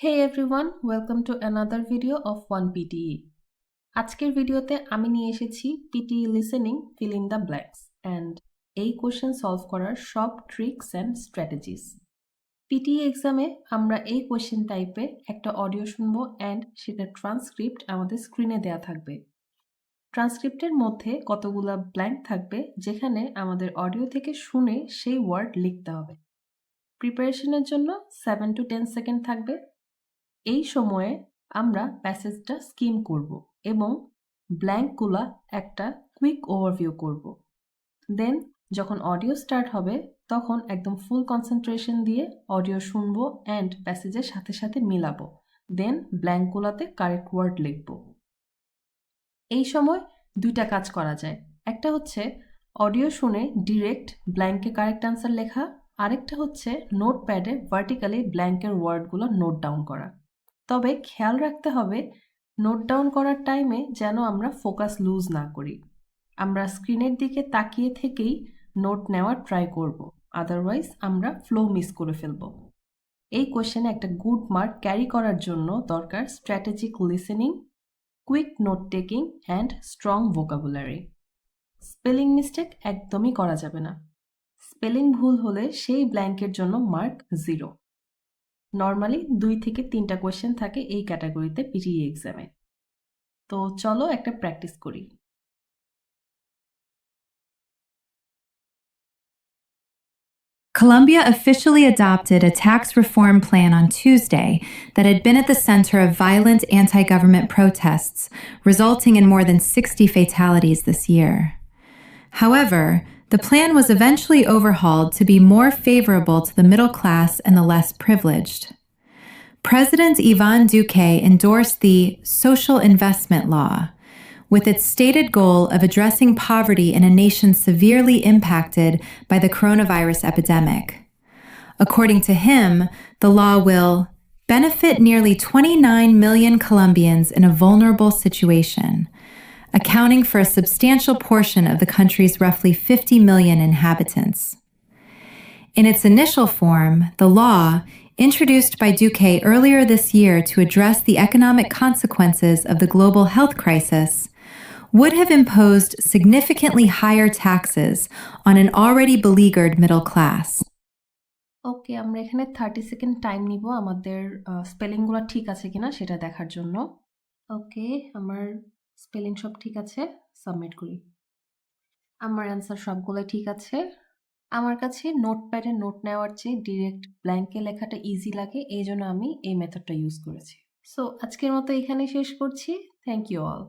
Hey everyone, welcome to another video of 1PTE. আজকের ভিডিওতে আমি নিয়ে এসেছি PTE listening fill in the blanks and এই কোশ্চেন সলভ করার সব ট্রিক্স অ্যান্ড স্ট্র্যাটেজিস। PTE এক্সামে আমরা এই কোশ্চেন টাইপে একটা অডিও শুনবো অ্যান্ড সেটার ট্রান্সক্রিপ্ট আমাদের স্ক্রিনে দেয়া থাকবে। ট্রান্সক্রিপ্টের মধ্যে কতগুলা ব্ল্যাঙ্ক থাকবে যেখানে আমাদের অডিও থেকে শুনে সেই ওয়ার্ড লিখতে হবে। প্রিপারেশনের জন্য 7 to 10 সেকেন্ড থাকবে। এই সময়ে আমরা প্যাসেজটা স্কিম করব এবং ব্ল্যাঙ্কগুলা একটা কুইক ওভারভিউ করব। দেন যখন অডিও স্টার্ট হবে তখন একদম ফুল কনসেন্ট্রেশন দিয়ে অডিও শুনবো অ্যান্ড প্যাসেজের সাথে সাথে মিলাবো। দেন ব্ল্যাঙ্কগুলাতে কারেক্ট ওয়ার্ড লিখব। এই সময় দুইটা কাজ করা যায়। একটা হচ্ছে অডিও শুনে ডিরেক্ট ব্ল্যাঙ্কে কারেক্ট অ্যান্সার লেখা, আরেকটা হচ্ছে নোটপ্যাডে ভার্টিক্যালি ব্ল্যাঙ্কের ওয়ার্ডগুলো নোট ডাউন করা। তবে খেয়াল রাখতে হবে নোট ডাউন করার টাইমে যেন আমরা ফোকাস লুজ না করি। আমরা স্ক্রিনের দিকে তাকিয়ে থেকেই নোট নেওয়ার ট্রাই করব, আদারওয়াইজ আমরা ফ্লো মিস করে ফেলব। এই কোশ্চেনে একটা গুড মার্ক ক্যারি করার জন্য দরকার strategic listening, quick note taking and strong vocabulary. Spelling mistake একদমই করা যাবে না। স্পেলিং ভুল হলে সেই ব্ল্যাঙ্কের জন্য মার্ক 0। নর্মালি 2 থেকে 3টা কোয়েশ্চেন থাকে এই ক্যাটাগরিতে পিটিই এক্সামে। তো চলো একটা প্র্যাকটিস করি। Colombia officially adopted a tax reform plan on Tuesday that had been at the center of violent anti-government protests, resulting in more than 60 fatalities this year. However, the plan was eventually overhauled to be more favorable to the middle class and the less privileged. President Iván Duque endorsed the Social Investment Law, with its stated goal of addressing poverty in a nation severely impacted by the coronavirus epidemic. According to him, the law will benefit nearly 29 million Colombians in a vulnerable situation, accounting for a substantial portion of the country's roughly 50 million inhabitants. In its initial form, the law, introduced by Duque earlier this year to address the economic consequences of the global health crisis, would have imposed significantly higher taxes on an already beleaguered middle class. ওকে, আমরা এখানে 30 second time নিব আমাদের স্পেলিংগুলো ঠিক আছে কিনা সেটা দেখার জন্য। ওকে, আমার স্পেলিং সব ঠিক আছে, সাবমিট করি। আমার অ্যান্সার সবগুলোই ঠিক আছে। আমার কাছে নোটপ্যাডে নোট নেওয়ার চেয়ে ডিরেক্ট ব্ল্যাঙ্কে লেখাটা ইজি লাগে, এই জন্য আমি এই মেথডটা ইউজ করেছি। সো আজকের মতো এখানেই শেষ করছি। Thank you all.